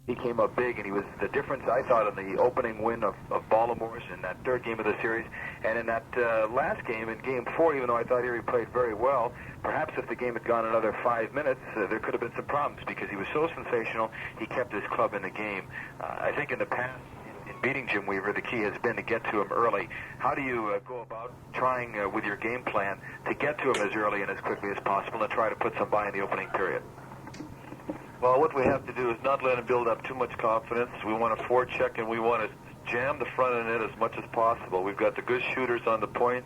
He came up big, and he was the difference, I thought, in the opening win of Baltimore's in that third game of the series. And in that last game, in Game 4, even though I thought Erie played very well, perhaps if the game had gone another 5 minutes, there could have been some problems because he was so sensational, he kept his club in the game. I think in the past, in beating Jim Weaver, the key has been to get to him early. How do you go about trying with your game plan to get to him as early and as quickly as possible and try to put some by in the opening period? Well, what we have to do is not let him build up too much confidence. We want to forecheck, and we want to jam the front of the net as much as possible. We've got the good shooters on the point,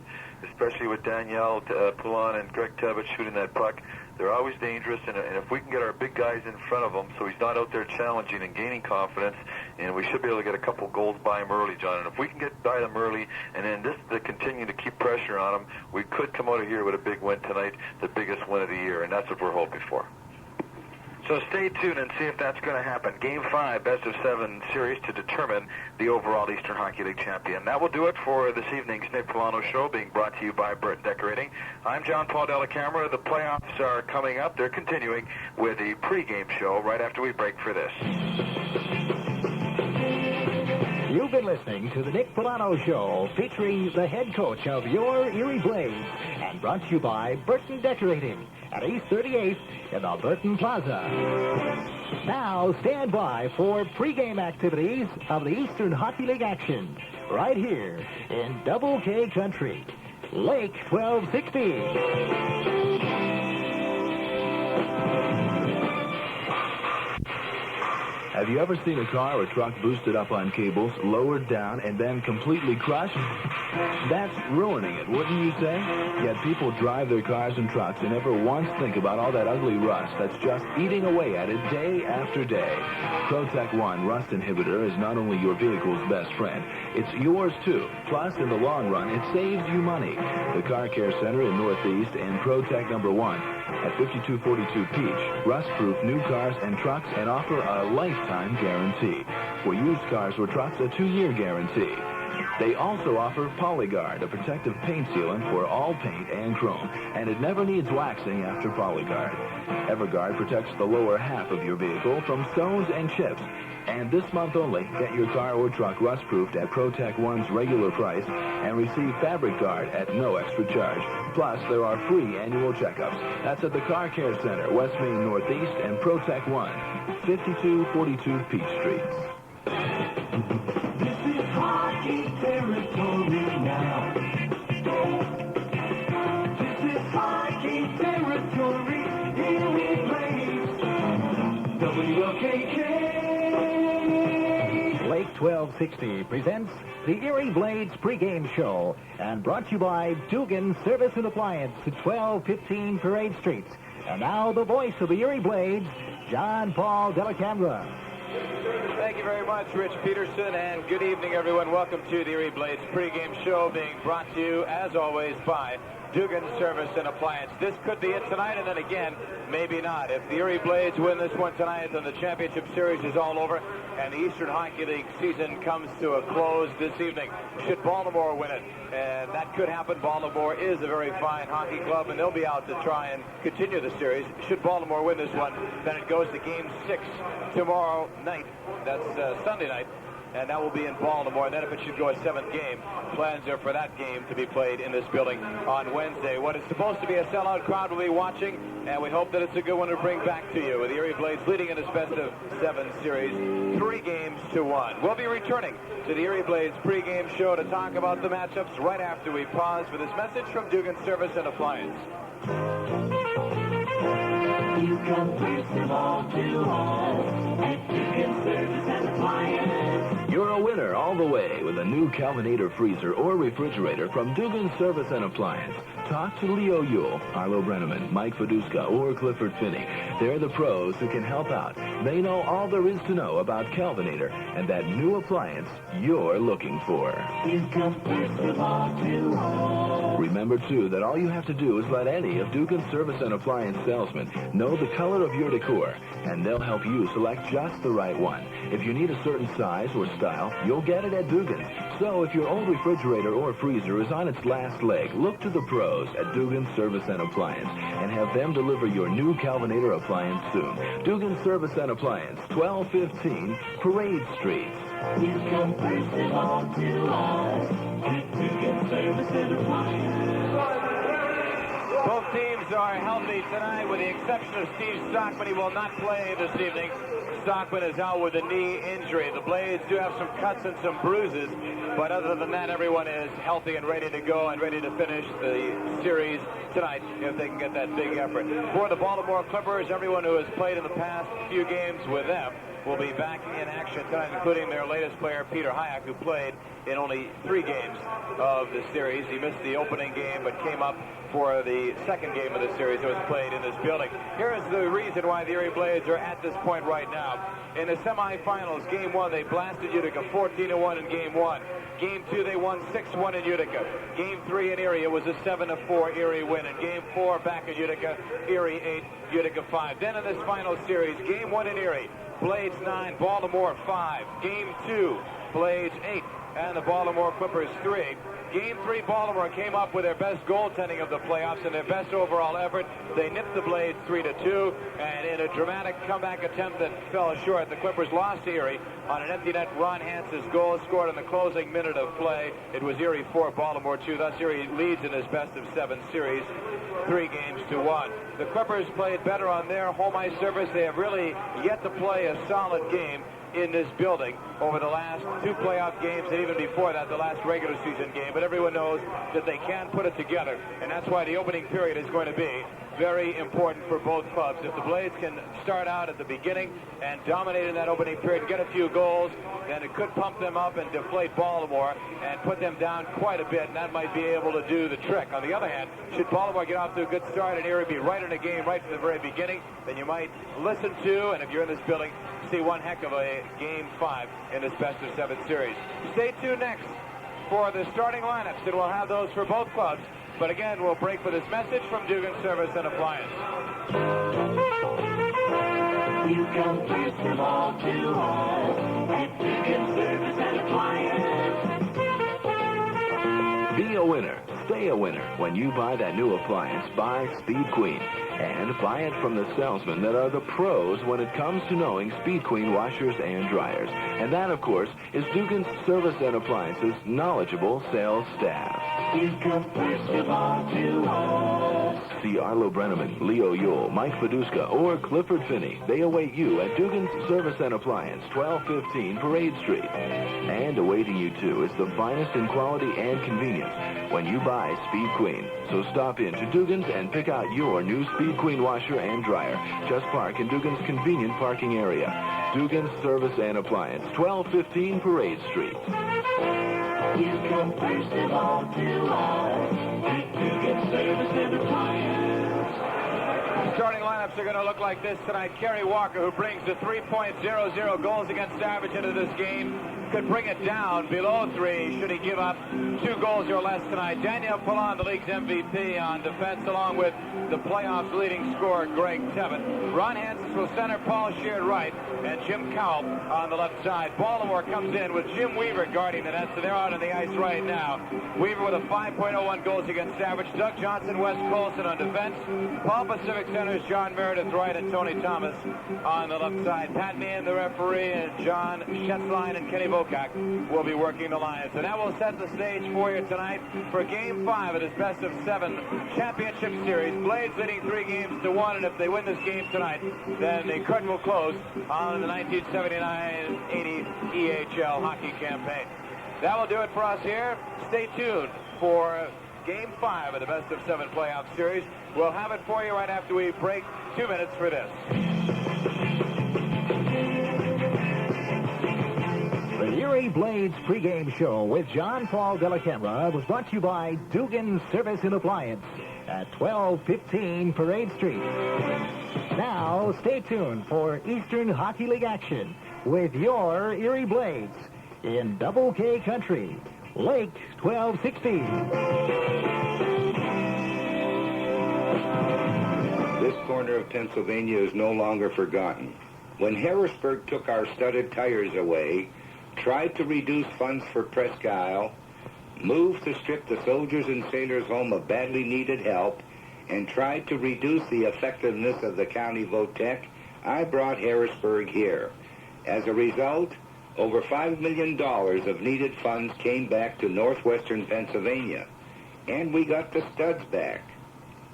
especially with Daniel Poulin and Greg Tevitt shooting that puck. They're always dangerous, and if we can get our big guys in front of him so he's not out there challenging and gaining confidence, and we should be able to get a couple goals by him early, John. And if we can get by them early, and then to continue to keep pressure on him, we could come out of here with a big win tonight, the biggest win of the year, and that's what we're hoping for. So stay tuned and see if that's going to happen. Game 5, best-of-7 series to determine the overall Eastern Hockey League champion. That will do it for this evening's Nick Polano Show, being brought to you by Burton Decorating. I'm John Paul Delacamera. The playoffs are coming up. They're continuing with the pregame show right after we break for this. You've been listening to the Nick Polano Show, featuring the head coach of your Erie Blades, and brought to you by Burton Decorating at East 38th in the Burton Plaza. Now stand by for pregame activities of the Eastern Hockey League action right here in Double K Country, Lake 1260. Have you ever seen a car or truck boosted up on cables, lowered down, and then completely crushed? That's ruining it, wouldn't you say? Yet people drive their cars and trucks and never once think about all that ugly rust that's just eating away at it day after day. Protect One Rust Inhibitor is not only your vehicle's best friend, it's yours too. Plus, in the long run, it saves you money. The Car Care Center in Northeast and Protect Number 1 at 5242 Peach. Rust-proof new cars and trucks and offer a lifetime guarantee. For used cars or trucks, a 2-year guarantee. They also offer Polyguard, a protective paint sealant for all paint and chrome, and it never needs waxing after Polyguard. Everguard protects the lower half of your vehicle from stones and chips. And this month only, get your car or truck rust-proofed at Protect One's regular price and receive Fabric Guard at no extra charge. Plus, there are free annual checkups. That's at the Car Care Center, West Main Northeast, and Protect One, 5242 Peach Street. This is hockey territory now. This is hockey territory. Here we play WLKK. Lake 1260 presents the Erie Blades pregame show, and brought to you by Dugan Service and Appliance at 1215 Parade Street. And now the voice of the Erie Blades, John Paul Delacamera. Thank you very much, Rich Peterson, and good evening, everyone. Welcome to the Erie Blades pregame show, being brought to you, as always, by Dugan Service and Appliance. This could be it tonight, and then again, maybe not. If the Erie Blades win this one tonight, then the championship series is all over, and the Eastern Hockey League season comes to a close this evening. Should Baltimore win it, and that could happen. Baltimore is a very fine hockey club, and they'll be out to try and continue the series. Should Baltimore win this one, then it goes to Game 6 tomorrow night. That's Sunday night. And that will be in Baltimore. And then if it should go a 7th game, plans are for that game to be played in this building on Wednesday. What is supposed to be a sellout crowd will be watching, and we hope that it's a good one to bring back to you. With the Erie Blades leading in this best-of-7 series, 3-1. We'll be returning to the Erie Blades pregame show to talk about the matchups right after we pause for this message from Dugan Service and Appliance. You come first of all to us at Dugan Service and Appliance. You're a winner all the way with a new Kelvinator freezer or refrigerator from Dugan Service and Appliance. Talk to Leo Yule, Arlo Brenneman, Mike Fiduska, or Clifford Finney. They're the pros who can help out. They know all there is to know about Kelvinator and that new appliance you're looking for. You come first of all to us. Remember, too, that all you have to do is let any of Dugan Service and Appliance salesmen know the color of your decor, and they'll help you select just the right one. If you need a certain size or style, you'll get it at Dugan's. So if your old refrigerator or freezer is on its last leg, look to the pros at Dugan's Service and Appliance and have them deliver your new Calvinator appliance soon. Dugan's Service and Appliance, 1215 Parade Street. You come first of all to us at Dugan's Service and Appliance. Both teams are healthy tonight with the exception of Steve Stockman. He will not play this evening. Stockman is out with a knee injury. The Blades do have some cuts and some bruises, but other than that, everyone is healthy and ready to go and ready to finish the series tonight if they can get that big effort. For the Baltimore Clippers, everyone who has played in the past few games with them will be back in action tonight, including their latest player, Peter Hayek, who played in only 3 games of the series. He missed the opening game, but came up for the second game of the series that was played in this building. Here is the reason why the Erie Blades are at this point right now. In the semifinals, Game 1, they blasted Utica 14-1 in Game 1. Game 2, they won 6-1 in Utica. Game 3 in Erie, it was a 7-4 Erie win. In Game 4, back in Utica, Erie 8, Utica 5. Then in this final series, Game 1 in Erie, Blades 9, Baltimore 5. Game 2, Blades 8, and the Baltimore Clippers 3. Game 3, Baltimore came up with their best goaltending of the playoffs and their best overall effort. They nipped the Blades 3-2, and in a dramatic comeback attempt that fell short, the Clippers lost to Erie on an empty net. Ron Hance's goal scored in the closing minute of play. It was Erie 4, Baltimore 2. Thus, Erie leads in this best-of-7 series, 3-1. The Clippers played better on their home ice surface. They have really yet to play a solid game in this building over the last 2 playoff games, and even before that, the last regular season game. But everyone knows that they can put it together, and that's why the opening period is going to be very important for both clubs. If the Blades can start out at the beginning and dominate in that opening period and get a few goals, then it could pump them up and deflate Baltimore and put them down quite a bit, and that might be able to do the trick. On the other hand, should Baltimore get off to a good start and Erie be right in the game right from the very beginning, then you might listen to, and if you're in this building, see one heck of a Game 5 in this best-of-7 series. Stay tuned next for the starting lineups, and we'll have those for both clubs. But again, we'll break for this message from Dugan's Service and Appliance. You come first of all to us at Dugan's Service and Appliance. Be a winner. Stay a winner. When you buy that new appliance, buy Speed Queen. And buy it from the salesmen that are the pros when it comes to knowing Speed Queen washers and dryers. And that, of course, is Dugan's Service and Appliance's knowledgeable sales staff. You come first of all to us. See Arlo Brenneman, Leo Yule, Mike Feduska, or Clifford Finney. They await you at Dugan's Service and Appliance, 1215 Parade Street. And awaiting you, too, is the finest in quality and convenience when you buy Speed Queen. So stop in to Dugan's and pick out your new Speed Queen washer and dryer. Just park in Dugan's convenient parking area. Dugan's Service and Appliance, 1215 Parade Street. You come first of all to us at Dugan's Service and Appliance. Starting lineups are going to look like this tonight. Kerry Walker, who brings the 3.00 goals against average into this game, could bring it down below 3 should he give up 2 goals or less tonight. Daniel Poulin, the league's MVP on defense, along with the playoffs leading scorer Greg Tevitt. Ron Hansen will center, Paul Sheard right, and Jim Cowell on the left side. Baltimore comes in with Jim Weaver guarding the net, so they're out on the ice right now. Weaver with a 5.01 goals against average. Doug Johnson, Wes Colson on defense. Paul Pacific centers, John Meredith right, and Tony Thomas on the left side. Pat Meehan, the referee, and John Schetzline and Kenny Vokak will be working the lines. And that will set the stage for you tonight for Game 5 of this best-of-7 championship series. Blades leading 3-1, and if they win this game tonight, then the curtain will close on the 1979-80 EHL hockey campaign. That will do it for us here. Stay tuned for Game 5 of the best-of-7 playoff series. We'll have it for you right after we break. 2 minutes for this. The Erie Blades pregame show with John Paul de la Camera was brought to you by Dugan's Service and Appliance at 1215 Parade Street. Now, stay tuned for Eastern Hockey League action with your Erie Blades in Double K Country, Lake 1260. This corner of Pennsylvania is no longer forgotten. When Harrisburg took our studded tires away, tried to reduce funds for Presque Isle, moved to strip the soldiers and sailors home of badly needed help, and tried to reduce the effectiveness of the county VOTEC, I brought Harrisburg here. As a result, over $5 million of needed funds came back to northwestern Pennsylvania, and we got the studs back.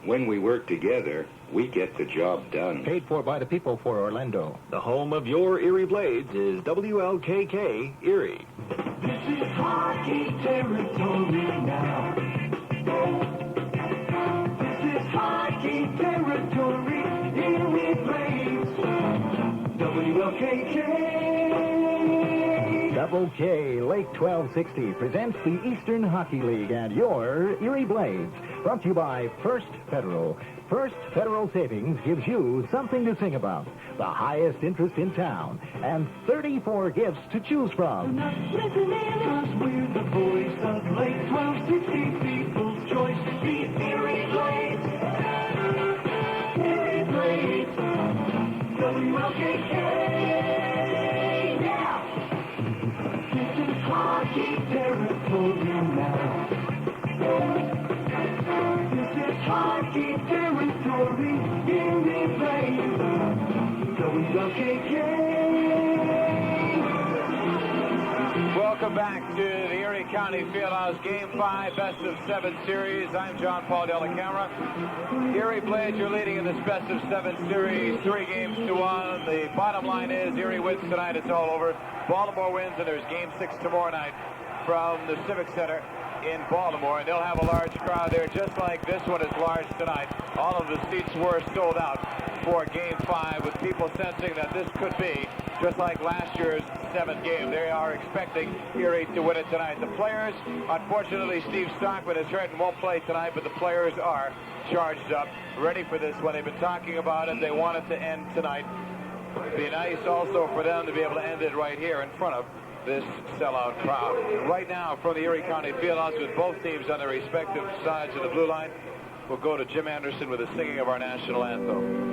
When we work together, we get the job done. Paid for by the people for Orlando. The home of your Erie Blades is WLKK Erie. This is hockey territory now. This is hockey territory. Erie Blades. WLKK. Double K Lake 1260 presents the Eastern Hockey League and your Erie Blades. Brought to you by First Federal. First Federal Savings gives you something to sing about. The highest interest in town and 34 gifts to choose from. Not listening, 'cause we're the voice of Lake 1260, people's choice. The Erie Blades. Erie Blades. WLKK. Yeah. This is hockey territory now. This is hockey territory. Erie Blades. WLKK. Welcome back to the Erie County Fieldhouse Game 5 Best of 7 Series. I'm John Paul Della Camera. Erie Blades, you're leading in this Best of 7 Series, 3-1. The bottom line is Erie wins tonight, it's all over. Baltimore wins, and there's Game 6 tomorrow night from the Civic Center in Baltimore, and they'll have a large crowd there, just like this one is large tonight. All of the seats were sold out for Game 5, with people sensing that this could be just like last year's 7th game. They are expecting Erie to win it tonight. The players, unfortunately, Steve Stockman is hurt and won't play tonight, but the players are charged up, ready for this one. They've been talking about it. They want it to end tonight. It'd be nice also for them to be able to end it right here in front of this sellout crowd. Right now, from the Erie County Fieldhouse, with both teams on their respective sides of the blue line, we'll go to Jim Anderson with the singing of our national anthem.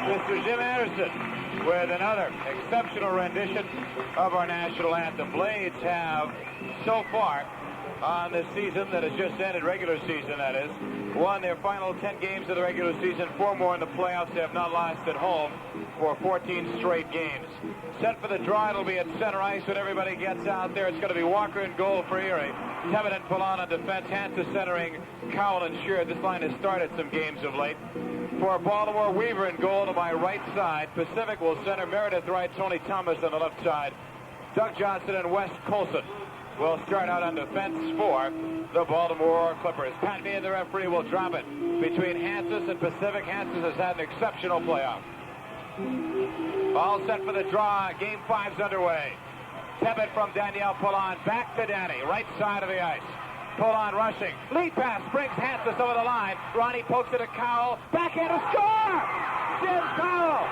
Mr. Jim Anderson with another exceptional rendition of our national anthem. Blades have so far on this season that has just ended, regular season that is, won their final 10 games of the regular season, 4 more in the playoffs. They have not lost at home for 14 straight games. Set for the draw, it'll be at center ice when everybody gets out there. It's going to be Walker in goal for Erie. Tebet and Pallon on defense, Hansa centering, Cowell and Sheard. This line has started some games of late. For Baltimore, Weaver in goal to my right side. Pacific will center, Meredith right, Tony Thomas on the left side. Doug Johnson and Wes Colson will start out on defense for the Baltimore Clippers. Pat Meehan, the referee, will drop it between Hansis and Pacific. Hansis has had an exceptional playoff. All set for the draw. Game 5's underway. Tebet from Danielle Pallon. Back to Danny, right side of the ice. Pallon rushing. Lead pass brings Hansis over the line. Ronnie pokes it to Cowell. Backhand to score! Jim Cowell!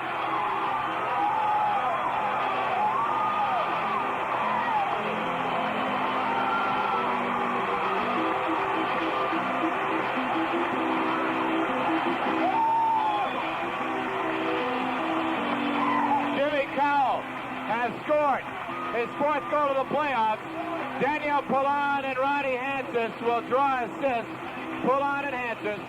scored his 4th goal of the playoffs. Daniel Poulin and Ronnie Hansis will draw assists. Poulin and Hansis.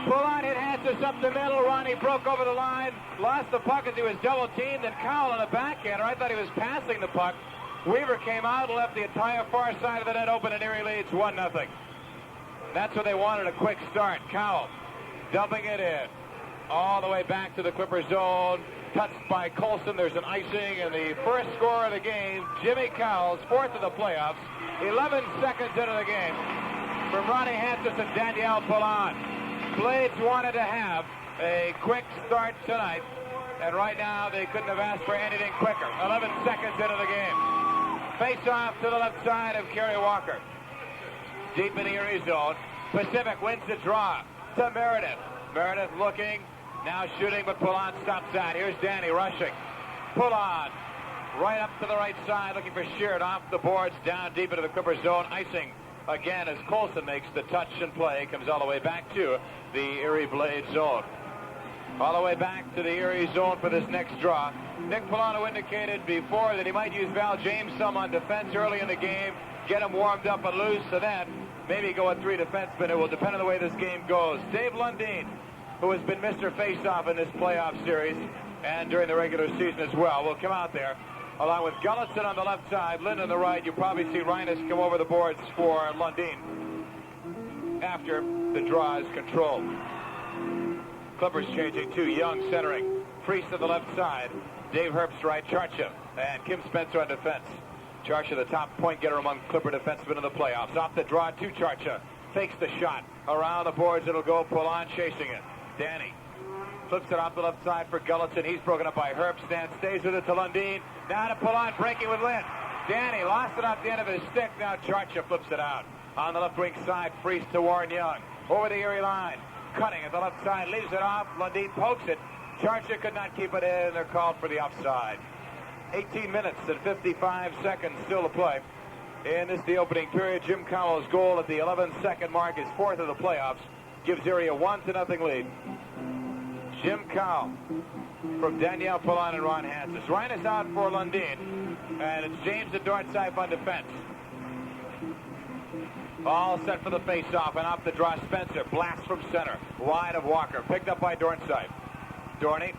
Poulin hit Hansis up the middle. Ronnie broke over the line, lost the puck as he was double-teamed, and Cowell on the backhander. I thought he was passing the puck. Weaver came out and left the entire far side of the net open, and Erie leads 1-0. That's what they wanted, a quick start. Cowell dumping it in. All the way back to the Clipper zone. Touched by Colson. There's an icing, and the first score of the game, Jimmy Cowell's 4th of the playoffs. 11 seconds into the game from Ronnie Hansis and Daniel Poulin. Blades wanted to have a quick start tonight, and right now they couldn't have asked for anything quicker. 11 seconds into the game. Face off to the left side of Kerry Walker. Deep in the Erie zone. Pacific wins the draw to Meredith. Meredith looking, now shooting, but Poulin stops that. Here's Danny rushing. Poulin right up to the right side, looking for Sheard off the boards, down deep into the Clipper zone. Icing again as Colson makes the touch and play. Comes all the way back to the Erie Blade zone. All the way back to the Erie zone for this next draw. Nick Polano indicated before that he might use Val James some on defense early in the game, get him warmed up and loose, so then maybe go with 3 defensemen. It will depend on the way this game goes. Dave Lundin, who has been Mr. Faceoff in this playoff series and during the regular season as well, will come out there along with Gulletson on the left side, Lynn on the right. You'll probably see Reines come over the boards for Lundin after the draw is controlled. Clippers changing to Young centering. Freese to the left side. Dave Herbst right. Charcha and Kim Spencer on defense. Charcha, the top point getter among Clipper defensemen in the playoffs. Off the draw to Charcha. Fakes the shot. Around the boards it'll go. Poulin chasing it. Danny flips it off the left side for Gulletson. He's broken up by Herbst. Stan stays with it to Lundin. Now to Poulin, breaking with Lynn. Danny lost it off the end of his stick. Now Charcha flips it out. On the left wing side, Freese to Warren Young. Over the Erie line. Cutting at the left side, leaves it off. Lundin pokes it. Charcha could not keep it in. They're called for the offside. 18 minutes and 55 seconds still to play. And this is the opening period. Jim Cowell's goal at the 11-second mark, his 4th of the playoffs, gives Erie a 1-0 lead. Jim Cowell from Danielle Poulin and Ron Hansis. Ryan is out for Lundin, and it's James at Dornsife on defense. All set for the face-off, and off the draw, Spencer. Blast from center. Wide of Walker. Picked up by Dornsife. Dorney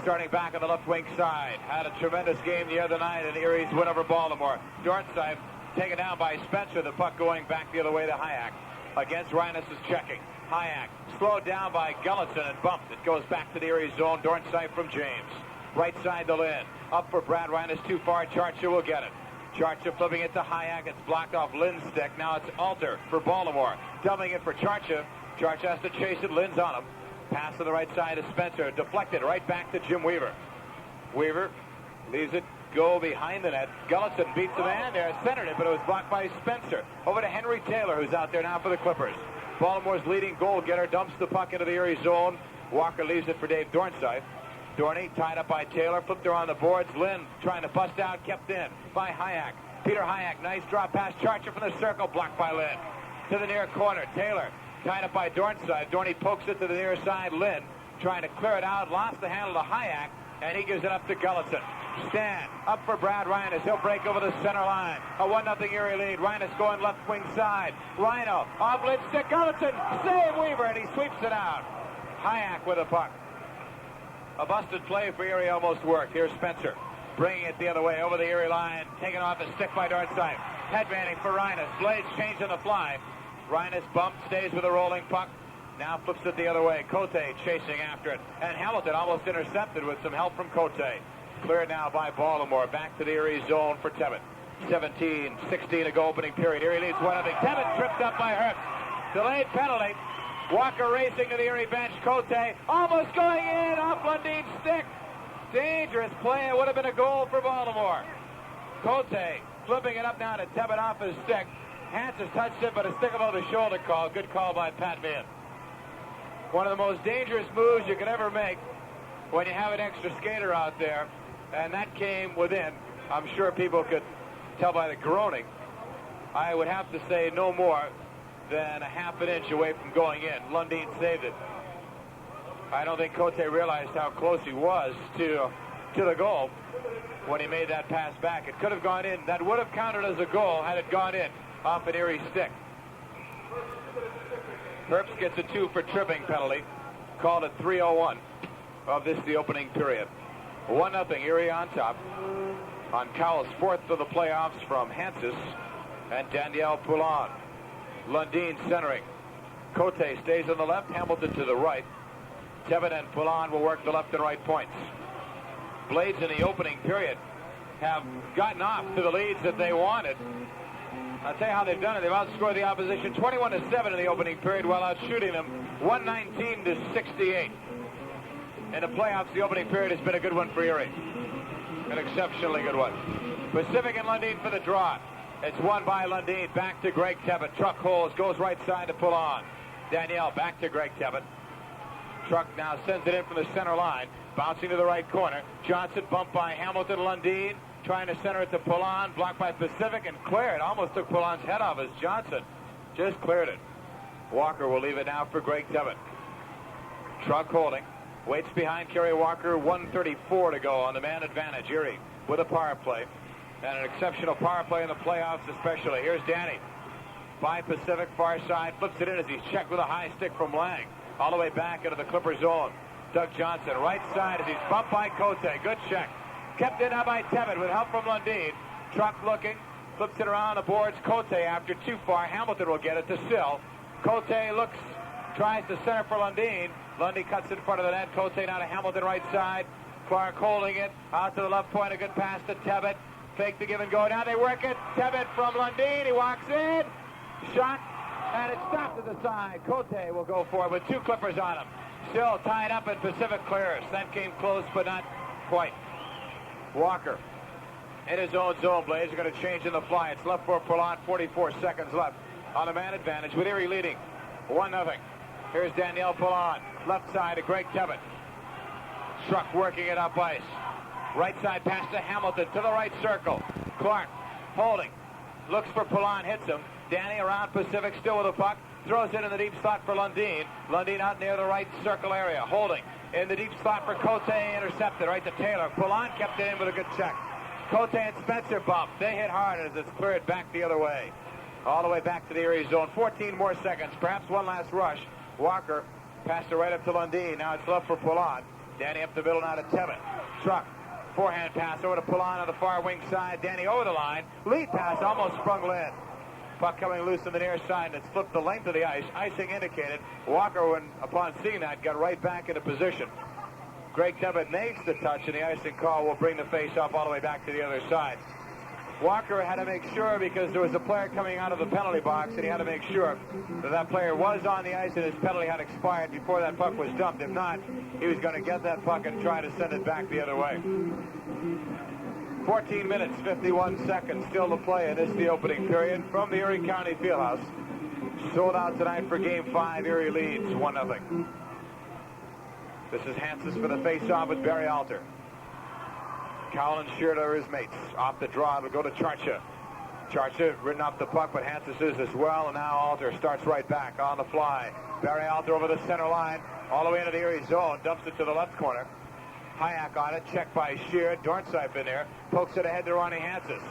starting back on the left wing side. Had a tremendous game the other night in Erie's win over Baltimore. Dornsife taken down by Spencer. The puck going back the other way to Hayek. Against Reines is checking. Hayek slowed down by Gulletson and bumped. It goes back to the Erie zone. Dornsife from James. Right side to Lynn. Up for Brad Reines. Too far. Charcha will get it. Charcha flipping it to Hayek. It's blocked off Lynn's stick. Now it's Alter for Baltimore. Dumping it for Charcha. Charcha has to chase it. Lynn's on him. Pass to the right side to Spencer. Deflected right back to Jim Weaver. Weaver leaves it go behind the net. Gulletson beats the man there. Centered it, but it was blocked by Spencer. Over to Henry Taylor, who's out there now for the Clippers. Baltimore's leading goal getter dumps the puck into the Erie zone. Walker leaves it for Dave Dornsife. Dorney tied up by Taylor, flipped her on the boards. Lynn trying to bust out, kept in by Hayek. Peter Hayek, nice drop pass. Charcha from the circle, blocked by Lynn. To the near corner, Taylor tied up by Dornsife. Dorney pokes it to the near side. Lynn trying to clear it out, lost the handle to Hayek, and he gives it up to Gulletson. Stan up for Brad Reines. He'll break over the center line. A 1-0 Erie lead. Reines going left wing side. Rhino off lid stick. Gulletson save Weaver, and he sweeps it out. Hayek with a puck. A busted play for Erie almost worked. Here's Spencer bringing it the other way over the Erie line. Taken off the stick by Dornsife. Headbanding for Reines. Blades change on the fly. Reines bumped, stays with a rolling puck. Now flips it the other way. Cote chasing after it. And Hamilton almost intercepted with some help from Cote. Cleared now by Baltimore. Back to the Erie zone for Tebbett. 17-16 to go opening period. Erie leads 1-0. Tebbett tripped up by Herbst. Delayed penalty. Walker racing to the Erie bench. Cote almost going in off Lundin's stick. Dangerous play. It would have been a goal for Baltimore. Cote flipping it up now to Tebbett off his stick. Hansis touched it, but a stick above the shoulder call. Good call by Pat Mann. One of the most dangerous moves you could ever make when you have an extra skater out there. And that came within. I'm sure people could tell by the groaning. I would have to say no more than a half an inch away from going in. Lundin saved it. I don't think Cote realized how close he was to to the goal when he made that pass back. It could have gone in. That would have counted as a goal had it gone in off an Erie stick. Herbst gets a 2 for tripping penalty. Called at 3:01 of this, the opening period. 1-0 Erie on top on Cowell's 4th of the playoffs from Hansis and Danielle Poulin. Lundin centering. Cote stays on the left, Hamilton to the right. Tevin and Poulin will work the left and right points. Blades in the opening period have gotten off to the leads that they wanted. I'll tell you how they've done it. They've outscored the opposition 21-7 in the opening period while outshooting them 119-68. In the playoffs, the opening period has been a good one for Erie. An exceptionally good one. Pacific and Lundin for the draw. It's won by Lundin. Back to Greg Tebbutt. Truck holds, goes right side to Poulin. Danielle back to Greg Tebbutt. Truck now sends it in from the center line. Bouncing to the right corner. Johnson bumped by Hamilton. Lundin trying to center it to Poulin. Blocked by Pacific and cleared. Almost took Poulin's head off as Johnson just cleared it. Walker will leave it now for Greg Tebbutt. Truck holding. Waits behind Kerry Walker. 1:34 to go on the man advantage. Erie with a power play. And an exceptional power play in the playoffs especially. Here's Danny. By Pacific, far side. Flips it in as he's checked with a high stick from Lang. All the way back into the Clipper zone. Doug Johnson, right side as he's bumped by Cote. Good check. Kept in now by Tebbutt with help from Lundin. Truck looking. Flips it around the boards. Cote after too far. Hamilton will get it to Sill. Cote looks. Tries to center for Lundin. Lundin cuts in front of the net. Cote now to Hamilton right side. Clark holding it. Out to the left point. A good pass to Tebbutt. Fake the give and go. Now they work it. Tebbutt from Lundin. He walks in. Shot. And it stopped at the side. Cote will go for it with 2 Clippers on him. Still tied up and Pacific clears. That came close, but not quite. Walker in his own zone. Blades are going to change in the fly. It's left for Poulin. 44 seconds left on the man advantage with Erie leading 1-0. Here's Danielle Poulin. Left side to Greg Tebbutt. Truck working it up ice. Right side pass to Hamilton to the right circle. Clark holding. Looks for Poulin. Hits him. Danny around Pacific still with a puck. Throws it in the deep slot for Lundin. Lundin out near the right circle area. Holding in the deep slot for Cote. Intercepted right to Taylor. Poulin kept it in with a good check. Cote and Spencer bump. They hit hard as it's cleared back the other way. All the way back to the Erie zone. 14 more seconds. Perhaps one last rush. Walker passed it right up to Lundin. Now it's left for Poulin. Danny up the middle now to Tebbutt. Truck. Forehand pass over to Poulin on the far wing side. Danny over the line. Lead pass almost sprung lead. Puck coming loose on the near side, and it's flipped the length of the ice. Icing indicated. Walker, when upon seeing that, got right back into position. Greg Tebbutt makes the touch, and the icing call will bring the face-off all the way back to the other side. Walker had to make sure because there was a player coming out of the penalty box, and he had to make sure that that player was on the ice and his penalty had expired before that puck was dumped. If not, he was going to get that puck and try to send it back the other way. 14 minutes, 51 seconds still to play, and this is the opening period from the Erie County Fieldhouse. Sold out tonight for Game 5. Erie leads 1-0. This is Hansis for the face-off with Barry Alter. Cowell and Sheard are his mates. Off the draw, it'll go to Charcha. Charcha ridden off the puck, but Hansis is as well, and now Alter starts right back on the fly. Barry Alter over the center line, all the way into the Erie zone, dumps it to the left corner. Hayek on it, checked by Sheard. Dornsife in there, pokes it ahead to Ronnie Hansis.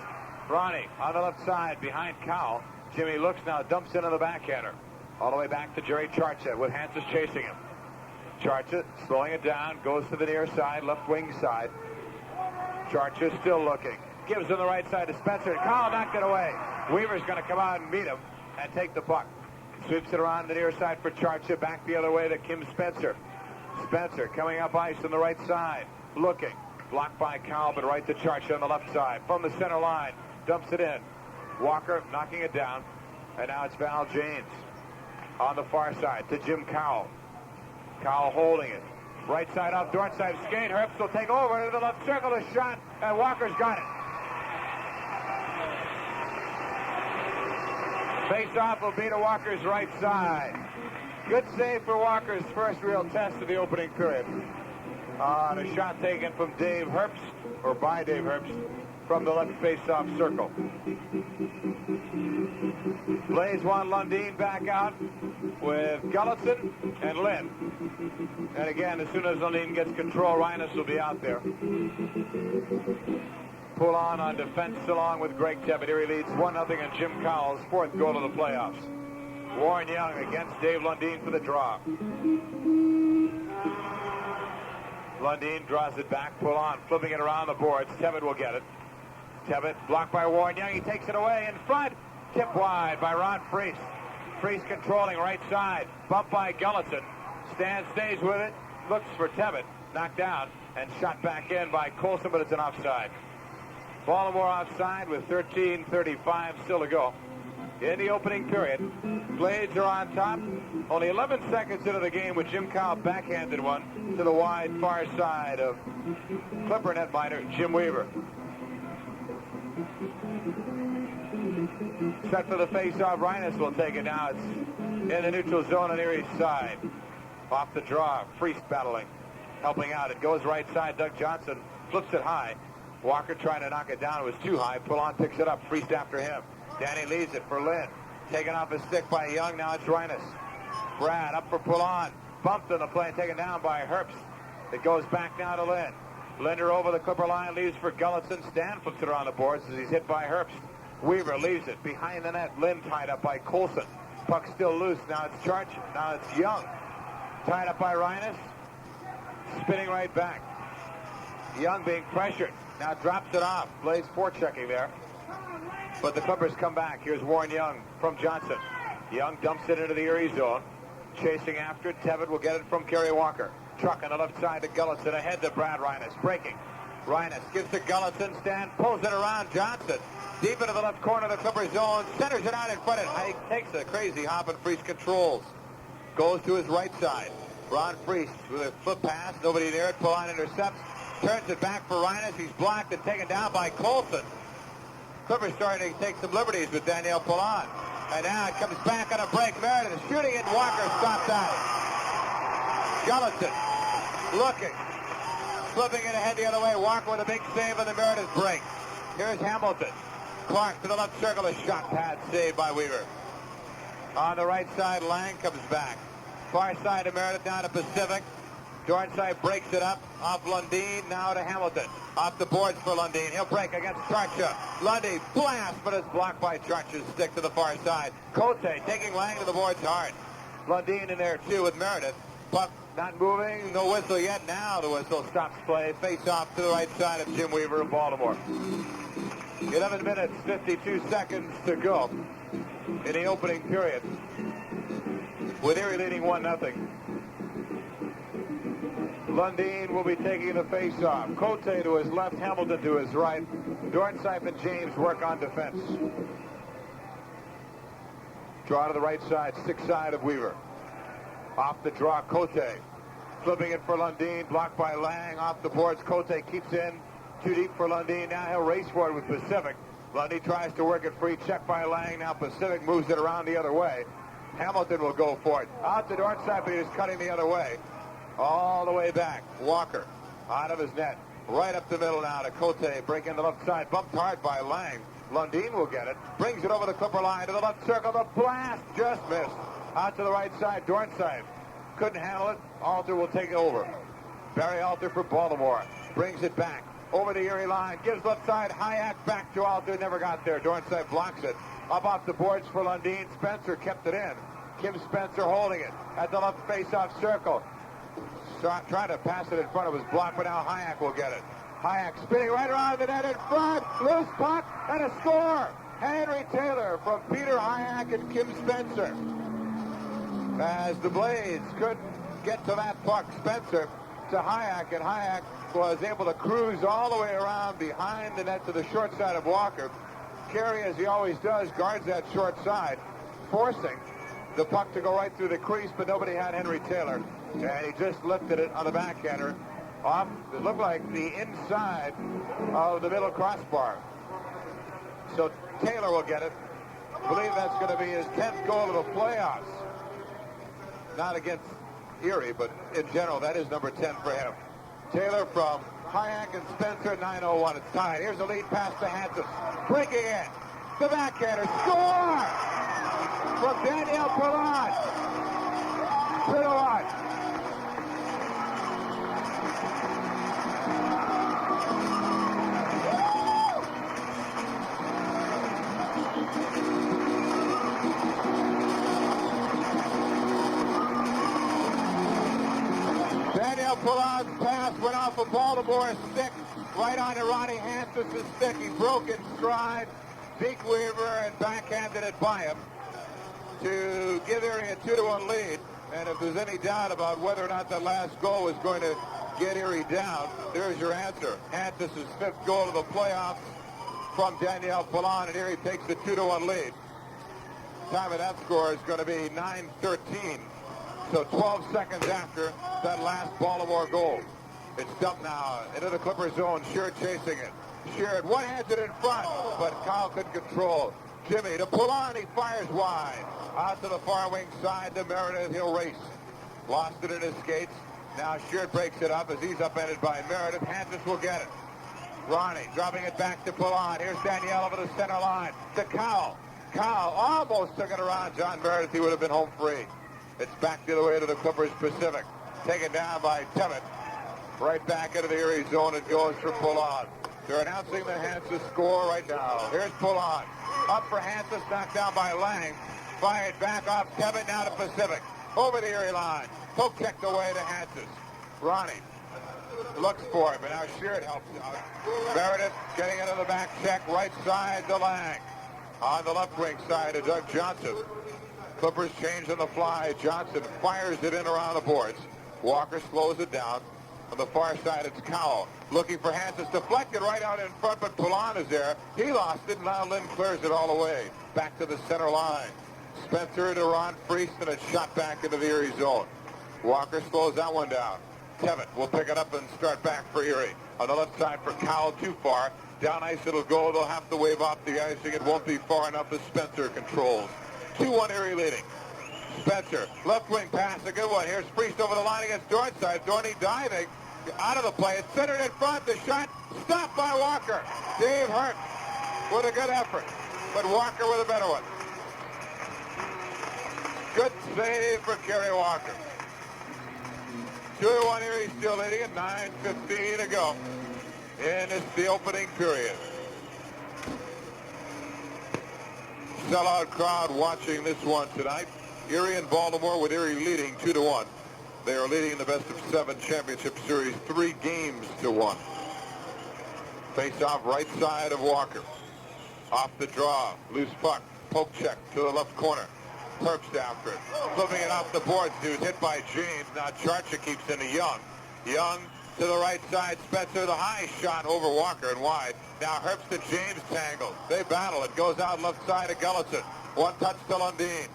Ronnie on the left side behind Cowell. Jimmy looks now, dumps into the backhander. All the way back to Jerry Charcha with Hansis chasing him. Charcha slowing it down, goes to the near side, left wing side. Charcha still looking. Gives him the right side to Spencer. Cowell knocked it away. Weaver's going to come out and meet him and take the puck. Sweeps it around the near side for Charcha. Back the other way to Kim Spencer. Spencer coming up ice on the right side. Looking. Blocked by Cowell, but right to Charcha on the left side. From the center line. Dumps it in. Walker knocking it down. And now it's Val James on the far side to Jim Cowell. Cowell holding it. Right side off Dornsife skate. Herbst will take over to the left circle. A shot, and Walker's got it. Face-off will be to Walker's right side. Good save for Walker's first real test of the opening period. On a shot taken from Dave Herbst, or by Dave Herbst, from the left face-off circle. Blaze want Lundeen back out with Gullitson and Lynn. And again, as soon as Lundeen gets control, Reines will be out there. Pull on defense along with Greg Tebbett. Erie leads 1-0 in Jim Cowell's 4th goal of the playoffs. Warren Young against Dave Lundeen for the draw. Lundeen draws it back, pull on, flipping it around the boards. Tebbett will get it. Tebbett blocked by Warren Young. He takes it away in front. Tip wide by Ron Freese. Freese controlling right side. Bumped by Gullitson. Stan stays with it. Looks for Tebbett. Knocked down and shot back in by Colson, but it's an offside. Baltimore offside with 13:35 still to go. In the opening period, Blades are on top. Only 11 seconds into the game with Jim Cowell backhanded one to the wide far side of Clipper netminder Jim Weaver. Set for the face-off. Reines will take it now. It's in the neutral zone on Erie's side. Off the draw. Freese battling. Helping out. It goes right side. Doug Johnson flips it high. Walker trying to knock it down. It was too high. Pullon picks it up. Freese after him. Danny leaves it for Lynn. Taken off his stick by Young. Now it's Reines. Brad up for Pullon. Bumped in the play and taken down by Herbst. It goes back now to Lynn. Linder over the Clipper line. Leaves for Gullitson. Stan flips it around the boards as he's hit by Herbst. Weaver leaves it behind the net. Lynn tied up by Colson. Puck still loose. Now it's Charch. Now it's Young. Tied up by Reines. Spinning right back. Young being pressured. Now drops it off. Blaze forechecking there. But the Clippers come back. Here's Warren Young from Johnson. Young dumps it into the Erie zone. Chasing after it. Tebbett will get it from Kerry Walker. Truck on the left side to Gullitson. Ahead to Brad Reines. Breaking. Reines gives to Gullitson. Stan pulls it around Johnson. Deep into the left corner of the Clipper zone. Centers it out in front. It takes a crazy hop and Freese controls. Goes to his right side. Ron Freese with a flip pass. Nobody near it. Pullon intercepts. Turns it back for Reines. He's blocked and taken down by Colson. Clippers starting to take some liberties with Daniel Pullon. And now it comes back on a break. Meredith shooting it. Walker stopped out. Gullitson looking. Flipping it ahead the other way. Walker with a big save on the Meredith break. Here's Hamilton. Clark to the left circle. A shot pad saved by Weaver. On the right side, Lang comes back. Far side to Meredith, down to Pacific. Dornside breaks it up off Lundeen, now to Hamilton. Off the boards for Lundeen. He'll break against Charcha. Lundy blast, but it's blocked by Charcha's stick to the far side. Cote taking Lang to the boards hard. Lundeen in there too with Meredith. Puck not moving, no whistle yet. Now the whistle stops play. Face off to the right side of Jim Weaver of Baltimore. 11 minutes, 52 seconds to go in the opening period. With Erie leading 1-0. Lundeen will be taking the face-off. Cote to his left, Hamilton to his right. Dornsife and James work on defense. Draw to the right side, stick side of Weaver. Off the draw, Cote. Flipping it for Lundeen, blocked by Lang. Off the boards, Cote keeps in. Too deep for Lundeen. Now he'll race for it with Pacific. Lundeen tries to work it free. Check by Lang. Now Pacific moves it around the other way. Hamilton will go for it. Out the north side, but he's cutting the other way. All the way back. Walker out of his net. Right up the middle now to Cote. Breaking the left side. Bumped hard by Lang. Lundeen will get it. Brings it over the Clipper line to the left circle. The blast just missed. Out to the right side. Dornside couldn't handle it. Alter will take it over. Barry Alter for Baltimore. Brings it back. Over the Erie line. Gives left side. Hayek back to Alter. Never got there. Dornside blocks it. Up off the boards for Lundeen. Spencer kept it in. Kim Spencer holding it at the left face-off circle. Trying to pass it in front of his block, but now Hayek will get it. Hayek spinning right around the net in front. Loose puck and a score. Henry Taylor from Peter Hayek and Kim Spencer. As the Blades couldn't get to that puck, Spencer to Hayek, and Hayek was able to cruise all the way around behind the net to the short side of Walker. Carey, as he always does, guards that short side, forcing the puck to go right through the crease, but nobody had Henry Taylor. And he just lifted it on the backhander off, it looked like the inside of the middle crossbar. So Taylor will get it. I believe that's going to be his 10th goal of the playoffs. Not against Erie, but in general, that is number 10 for him. Taylor from Hayek and Spencer, 9:01. It's tied. Here's a lead pass to Hansen. Breaking in. The backhander. Score! from Daniel Poulin. 2-1. Daniel Poulin's pass went off of Baltimore's stick, right onto Ronnie Hansis' stick. He broke in stride. Zeke Weaver and backhanded it by him to give Erie a 2-1 lead. And if there's any doubt about whether or not that last goal was going to get Erie down, there's your answer. Hansis' 5th goal of the playoffs from Daniel Poulin, and Erie takes the 2-1 lead. Time of that score is going to be 9:13. So 12 seconds after that last Baltimore goal. It's dumped now into the Clipper zone. Sheard chasing it. Sheard one-handed in front, but Kyle couldn't control. Jimmy to Poulin, he fires wide. Out to the far wing side to Meredith. He'll race. Lost it in his skates. Now Sheard breaks it up as he's upended by Meredith. Hansis will get it. Ronnie dropping it back to Poulin. Here's Danielle over the center line to Cowell. Cowell almost took it around John Meredith. He would have been home free. It's back the other way to the Clippers Pacific. Taken down by Tevitt. Right back into the Erie zone. It goes for Poulin. They're announcing the Hansis score right now. Here's Poulin. Up for Hansis, knocked down by Lang. Fired back off Tevitt, now to Pacific. Over the Erie line. Poke checked away to Hansis. Ronnie looks for him, but now Sheard helps out. Meredith getting into the back check, right side to Lang. On the left wing side to Doug Johnson. Clippers change on the fly. Johnson fires it in around the boards. Walker slows it down. On the far side, it's Cowell. Looking for Hansis, deflected right out in front, but Poulin is there. He lost it, and now Lynn clears it all away. Back to the center line. Spencer to Ron Freese, and it's shot back into the Erie zone. Walker slows that one down. Tevitt will pick it up and start back for Erie. On the left side for Cowell, too far. Down ice it'll go. They'll have to wave off the icing. It won't be far enough as Spencer controls. 2-1 Erie leading. Spencer, left wing pass, a good one. Here's Priest over the line against Dornside. Dorney diving out of the play. It's centered in front. The shot stopped by Walker. Dave Hurt with a good effort, but Walker with a better one. Good save for Kerry Walker. 2-1 Erie still leading at 9:15 to go in the opening period. Sellout crowd watching this one tonight. Erie and Baltimore with Erie leading 2-1. They are leading in the best of 7 championship series 3-1. Face off right side of Walker. Off the draw. Loose puck. Poke check to the left corner. Herbst after it. Flipping it off the boards. He was hit by James. Now Charcha keeps into Young. Young to the right side. Spencer, the high shot over Walker and wide. Now Herbst and James tangle. They battle. It goes out left side to Gullitson. One touch to Lundin.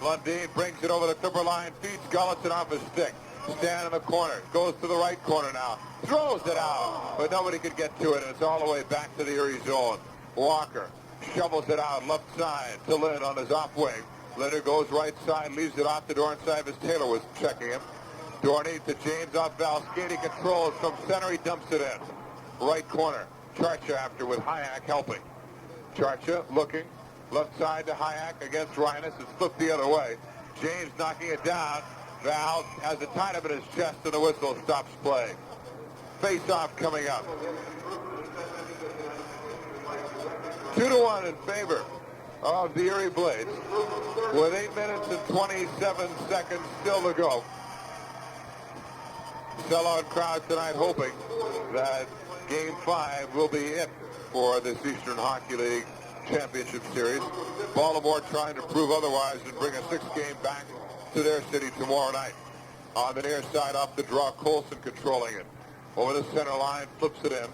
Lundin brings it over the Clipper line. Feeds Gullitson off his stick. Stand in the corner. Goes to the right corner now. Throws it out. But nobody could get to it. And it's all the way back to the Erie zone. Walker shovels it out left side to Lynn on his off wing. Leonard goes right side, leaves it off to Dornside as Taylor was checking him. Dorney to James off Val. Skating controls from center. He dumps it in. Right corner. Charcha after with Hayek helping. Charcha looking. Left side to Hayek against Reines. It's flipped the other way. James knocking it down. Val has it tied up in his chest and the whistle stops play. Face-off coming up. 2-1 in favor of the Erie Blades with 8 minutes and 27 seconds still to go. Sellout crowd tonight hoping that Game 5 will be it for this Eastern Hockey League Championship Series. Baltimore trying to prove otherwise and bring a 6th game back to their city tomorrow night. On the near side off the draw, Colson controlling it. Over the center line, flips it in.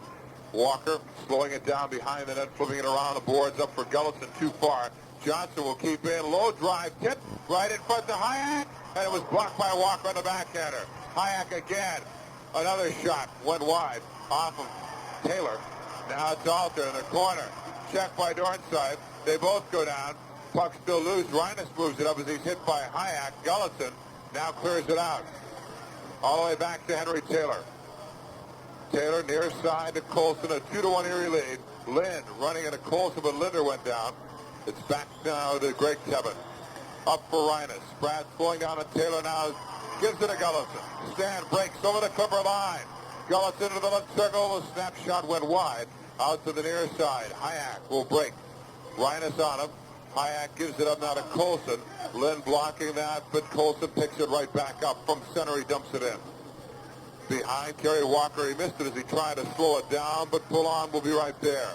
Walker slowing it down behind the net, flipping it around the boards, up for Gullitson, too far. Johnson will keep in, low drive, tip, right in front to Hayek, and it was blocked by Walker on the backhander. Hayek again, another shot, went wide, off of Taylor. Now it's Alter in the corner, checked by Dornside. They both go down, puck still loose. Reines moves it up as he's hit by Hayek. Gullitson now clears it out. All the way back to Henry Taylor. Taylor near side to Colson, a 2-1 Erie lead. Lynn running into Colson, but Linder went down. It's back now to Greg Tevitt. Up for Reines. Brad's going down to Taylor now. Gives it to Gullison. Stan breaks over the Clipper line. Gullison into the left circle. The snapshot went wide. Out to the near side. Hayek will break. Reines on him. Hayek gives it up now to Colson. Lynn blocking that, but Colson picks it right back up. From center, he dumps it in. Behind Kerry Walker, he missed it as he tried to slow it down, but Poulon will be right there.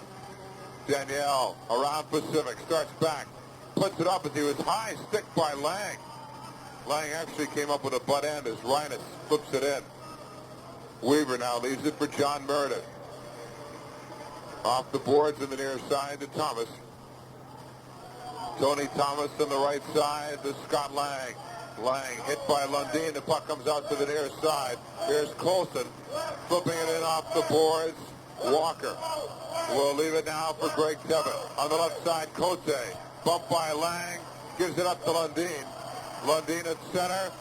Danielle around Pacific, starts back, puts it up as he was high, stick by Lang. Lang actually came up with a butt end as Reines flips it in. Weaver now leaves it for John Meredith. Off the boards in the near side to Thomas. Tony Thomas on the right side to Scott Lang. Lang hit by Lundin. The puck comes out to the near side. Here's Colson flipping it in off the boards. Walker will leave it now for Greg Tebbett. On the left side, Cote. Bumped by Lang. Gives it up to Lundin. Lundin at center.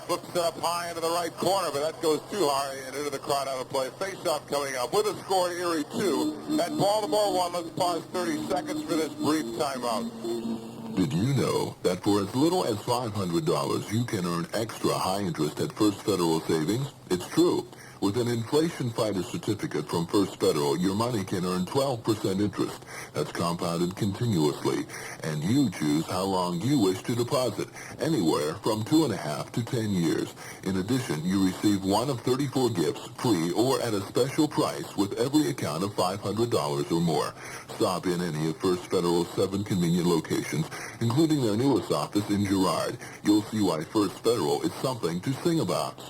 Flips it up high into the right corner, but that goes too high and into the crowd out of play. Face-off coming up with a score, Erie 2 at Baltimore 1. Let's pause 30 seconds for this brief timeout. Did you know that for as little as $500, you can earn extra high interest at First Federal Savings? It's true. With an inflation fighter certificate from First Federal, your money can earn 12% interest. That's compounded continuously. And you choose how long you wish to deposit, anywhere from 2.5 to 10 years. In addition, you receive one of 34 gifts free or at a special price with every account of $500 or more. Stop in any of First Federal's 7 convenient locations, including their newest office in Girard. You'll see why First Federal is something to sing about.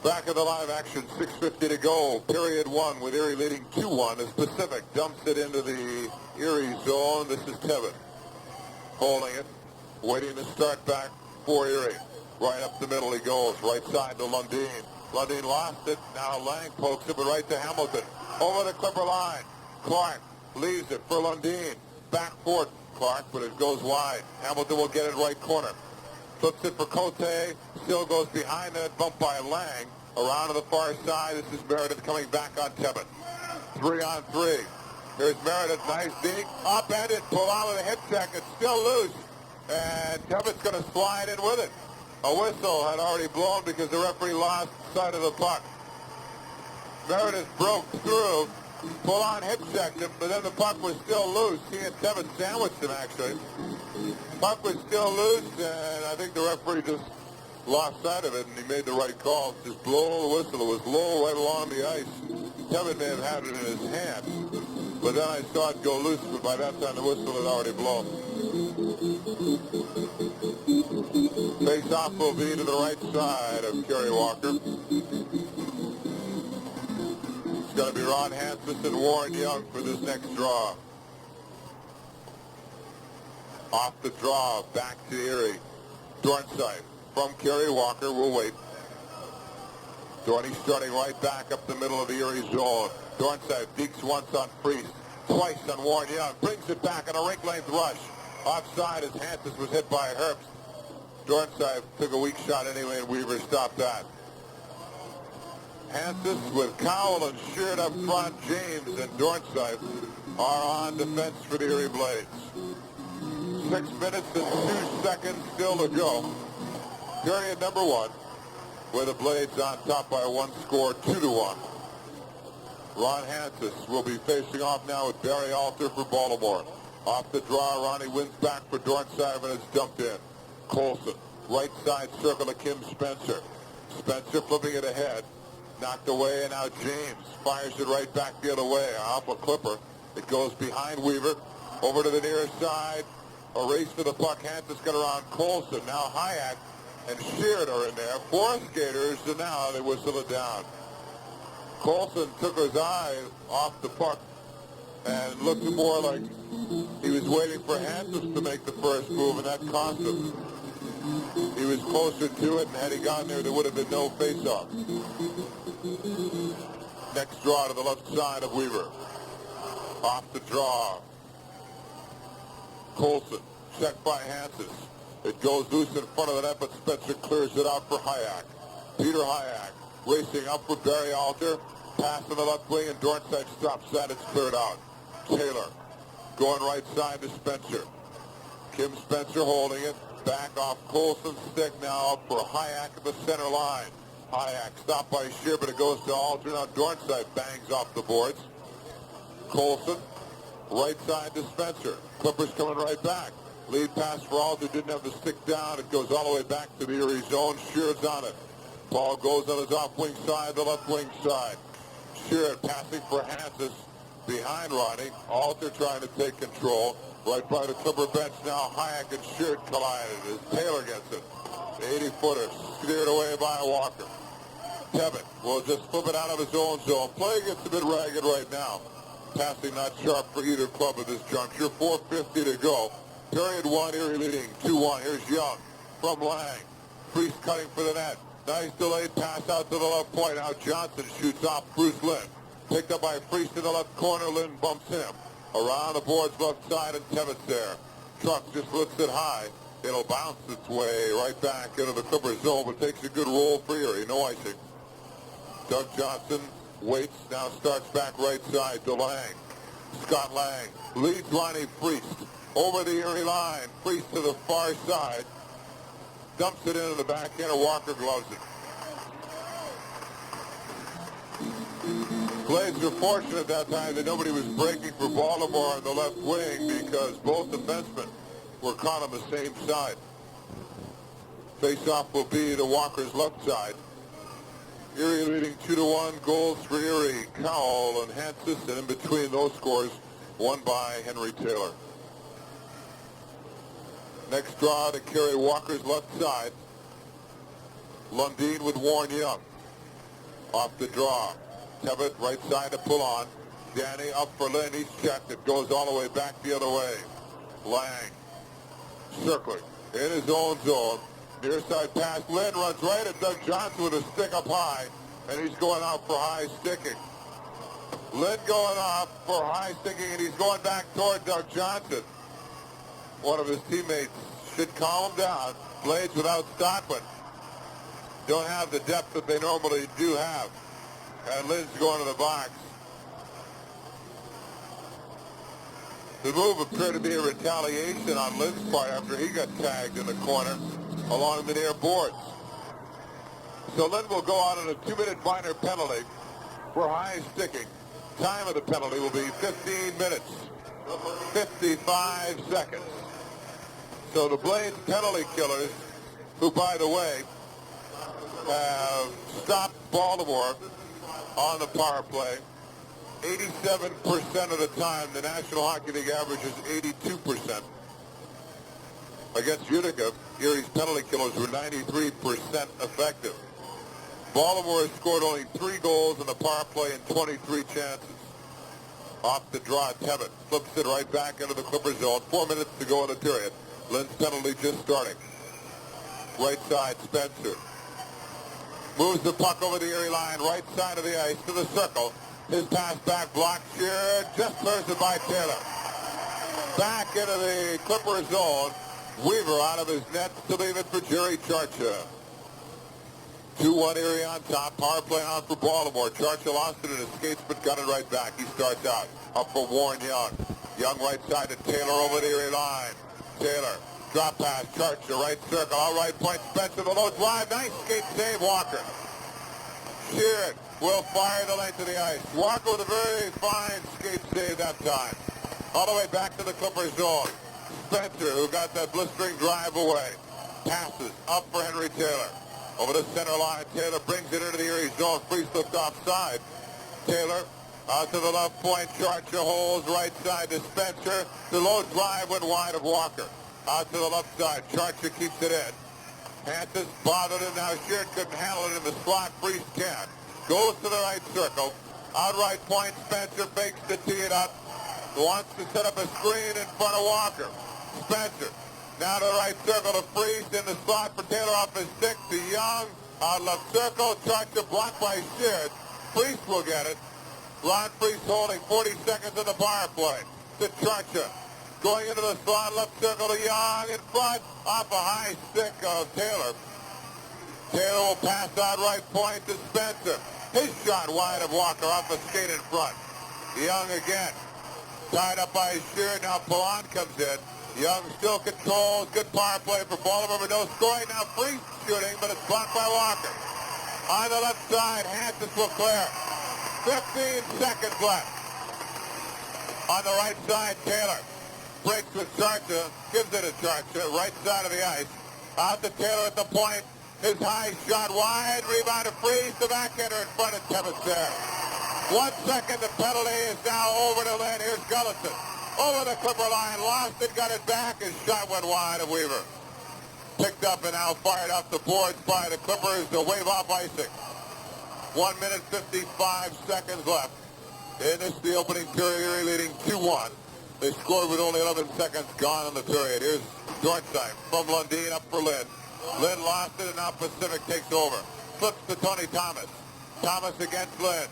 Back in the live action, 6:50 to go. Period 1 with Erie leading 2-1 as Pacific dumps it into the Erie zone. This is Tebbett holding it, waiting to start back for Erie. Right up the middle he goes, right side to Lundin. Lundin lost it. Now Lang pokes it, but right to Hamilton. Over the Clipper line. Clark leaves it for Lundin. Back for Clark, but it goes wide. Hamilton will get it right corner. Flips it for Cote. Still goes behind that, bumped by Lang. Around to the far side. This is Meredith coming back on Tebbett. 3-on-3. Here's Meredith. Nice deep. Up-ended. Pull out with a hip check. It's still loose. And Tebbett's going to slide in with it. A whistle had already blown because the referee lost sight of the puck. Meredith broke through. Pull on hip checked him, but then the puck was still loose. He and Tebbett sandwiched him, actually. Puck was still loose, and I think the referee just lost sight of it, and he made the right call. Just blow the whistle. It was low right along the ice. Tebbett may have had it in his hand, but then I saw it go loose, but by that time the whistle had already blown. Face-off will be to the right side of Kerry Walker. It's going to be Ron Hansis and Warren Young for this next draw. Off the draw, back to Erie. Dornside from Kerry Walker will wait. Dorney starting right back up the middle of the Erie zone. Dornside peeks once on Priest, twice on Warren Young. Brings it back on a rink-length rush. Offside as Hansis was hit by Herbst. Dornside took a weak shot anyway, and Weaver stopped that. Hansis with Cowell and Sheard up front. James and Dornside are on defense for the Erie Blades. 6 minutes and 2 seconds still to go. Period number 1, with the Blades on top by one score, 2-1. Ron Hansis will be facing off now with Barry Alter for Baltimore. Off the draw, Ronnie wins back for Dornside and it's dumped in. Colson, right side circle to Kim Spencer. Spencer flipping it ahead. Knocked away, and now James fires it right back the other way. Off a Clipper. It goes behind Weaver. Over to the near side. A race to the puck. Hansis got around Colson. Now Hayek and Sheard are in there. 4 skaters, and now they whistle it down. Colson took his eye off the puck and looked more like he was waiting for Hansis to make the first move, and that cost him. He was closer to it, and had he gotten there would have been no face-off. Next draw to the left side of Weaver. Off the draw. Colson, checked by Hansis. It goes loose in front of the net, but Spencer clears it out for Hayek. Peter Hayek racing up for Barry Alter. Pass on the left wing, and Dornside stops that. It's cleared out. Taylor going right side to Spencer. Kim Spencer holding it. Back off Colson's stick now up for Hayek at the center line. Hayek stopped by Shear, but it goes to Alter. Now Dornside bangs off the boards. Colson, right side to Spencer. Clippers coming right back. Lead pass for Alter, didn't have the stick down. It goes all the way back to the Erie zone. Shear's on it. Ball goes on his off-wing side, the left wing side. Shear passing for Hansis behind Ronnie. Alter trying to take control. Right by the Clipper bench now. Hayek and Shear collided as Taylor gets it. The 80-footer steered away by Walker. Tevin will just flip it out of his own zone. Play gets a bit ragged right now. Passing not sharp for either club at this juncture. 4:50 to go. Period 1, Erie leading 2-1. Here's Young from Lang. Priest cutting for the net. Nice delayed pass out to the left point. Now Johnson shoots off Bruce Lynn. Picked up by Priest in the left corner. Lynn bumps him. Around the boards left side, and Tevin's there. Truck just lifts it high. It'll bounce its way right back into the Clipper zone, but takes a good roll for Erie. No icing. Doug Johnson waits, now starts back right side to Lang. Scott Lang leads Ronnie Priest over the Erie line. Priest to the far side. Dumps it into the backhand. Walker gloves it. Blades were fortunate that time that nobody was breaking for Baltimore on the left wing because both defensemen were caught on the same side. Face-off will be to Walker's left side. Erie leading 2-1. Goals for Erie, Cowell and Hansis, and in between those scores, one by Henry Taylor. Next draw to carry Walker's left side. Lundin with Warren Young. Off the draw. Tevitt right side to pull on. Danny up for Lynn. He's checked. It goes all the way back the other way. Lang circling in his own zone. Near side pass. Lynn runs right at Doug Johnson with a stick up high, and he's going out for high sticking. Lynn going off for high sticking, and he's going back toward Doug Johnson. One of his teammates should calm him down. Blades without Stockman don't have the depth that they normally do have. And Lynn's going to the box. The move appeared to be a retaliation on Lynn's part after he got tagged in the corner along the near boards. So Lynn will go out on a 2-minute minor penalty for high sticking. Time of the penalty will be 15 minutes, 55 seconds. So the Blades penalty killers, who by the way have stopped Baltimore on the power play 87% of the time. The National Hockey League average is 82%. Against Utica, Erie's penalty killers were 93% effective. Baltimore has scored only 3 goals in the power play and 23 chances. Off the draw, Tevitt flips it right back into the Clipper zone. 4 minutes to go in the period. Lynn's penalty just starting. Right side, Spencer. Moves the puck over the Erie line, right side of the ice to the circle. His pass back blocked. Shear just clears it by Taylor. Back into the Clipper zone. Weaver out of his net to leave it for Jerry Charcha. 2-1 Erie on top. Power play on for Baltimore. Charcha lost it and escapes, but got it right back. He starts out. Up for Warren Young. Young right side to Taylor over the Erie line. Taylor. Drop pass. Charcha right circle. All right point. Spencer the low drive. Nice skate save. Walker. Sheared will fire the length of the ice. Walker with a very fine skate save that time. All the way back to the Clipper zone. Spencer, who got that blistering drive away. Passes up for Henry Taylor. Over the center line. Taylor brings it into the Erie zone. Free slipped offside. Taylor out to the left point. Charcha holds right side to Spencer. The low drive went wide of Walker. Out to the left side. Charcha keeps it in. Hansis bothered him. Now Sheard couldn't handle it in the slot. Priest can. Goes to the right circle. Out right point. Spencer fakes to tee it up. Wants to set up a screen in front of Walker. Spencer. Now to the right circle to Priest. In the slot for Taylor off his stick to Young. Out left circle. Charcha blocked by Sheard. Priest will get it. Ron Priest holding 40 seconds in the power play. To Charcha. Going into the slot, left circle to Young in front, off a high stick of Taylor. Taylor will pass out right point to Spencer. His shot wide of Walker off a skate in front. Young again. Tied up by Sheard. Now Pallon comes in. Young still controls. Good power play for Baltimore, but no scoring. Now free shooting, but it's blocked by Walker. On the left side, Hansis will clear. 15 seconds left. On the right side, Taylor breaks with Charcha, gives it to Charcha, right side of the ice. Out to Taylor at the point. His high shot wide, rebound to Freeze, the backhander in front of Tevis there. 1 second, the penalty is now over to Lynn. Here's Gullison. Over the Clipper line, lost it, got it back. His shot went wide of Weaver. Picked up and now fired off the boards by the Clippers to wave off icing. 1 minute, 55 seconds left. In this, the opening period, Erie leading 2-1. They scored with only 11 seconds gone in the period. Here's Dornstein from Lundin up for Lynn. Lynn lost it, and now Pacific takes over. Flips to Tony Thomas. Thomas against Lynn.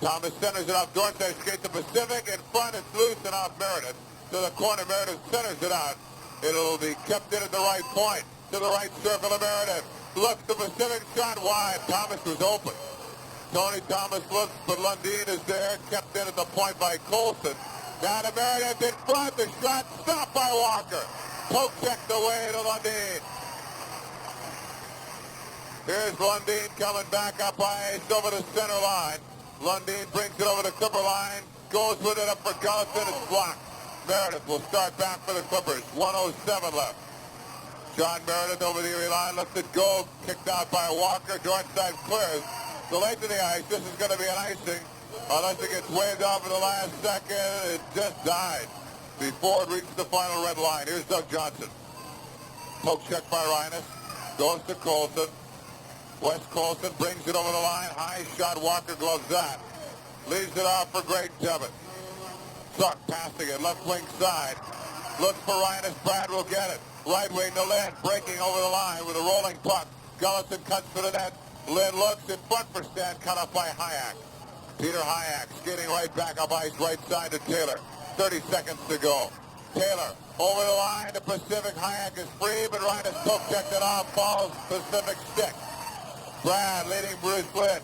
Thomas centers it off Dornstein, skates to Pacific. In front, it's loose and off Meredith. To the corner, Meredith centers it out. It'll be kept in at the right point. To the right circle of Meredith. Looks the Pacific shot wide. Thomas was open. Tony Thomas looks, but Lundin is there. Kept in at the point by Colson. Down to Meredith in front. The shot stopped by Walker. Poke checked away to Lundin. Here's Lundin coming back up ice over the center line. Lundin brings it over the Clipper line. Goes with it up for Gullison. It's blocked. Meredith will start back for the Clippers. 1:07 left. John Meredith over the Erie line. Lets it go. Kicked out by Walker. Dornstein clears. The length of the ice. This is going to be an icing. Unless it gets waved off in the last second. It just died before it reached the final red line. Here's Doug Johnson. Poke check by Reines. Goes to Colson. Wes Colson brings it over the line. High shot. Walker gloves that. Leaves it off for Greg Tebbett. Suck passing it. Left wing side. Looks for Reines. Brad will get it. Right wing to Lynn. Breaking over the line with a rolling puck. Gullison cuts for the net. Lynn looks in front for Stan. Cut off by Hayek. Peter Hayek skating right back up ice. Right side to Taylor. 30 seconds to go. Taylor over the line to Pacific. Hayek is free, but Reines poke checked it off. Falls Pacific stick. Brad leading Bruce Lynn.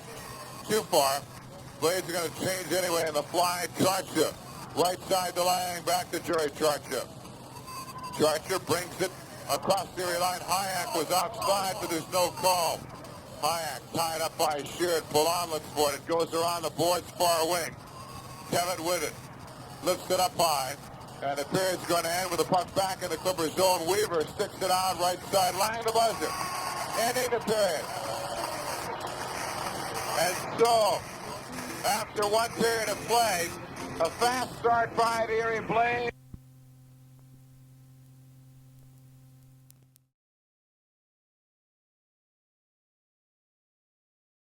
Too far. Blades are going to change anyway in the fly. Charcha. Right side to Lang. Back to Jerry Charcha. Charcha brings it across the Erie line. Hayek was outside, but there's no call. Hayek tied up by Sheard. Poulin looks for it. It goes around the boards far wing. Tevitt with it. Lifts it up high. And the period's going to end with the puck back in the Clippers zone. Weaver sticks it out right side. Lang the buzzer. Ending the period. And so, after one period of play, a fast start by the Erie Blades.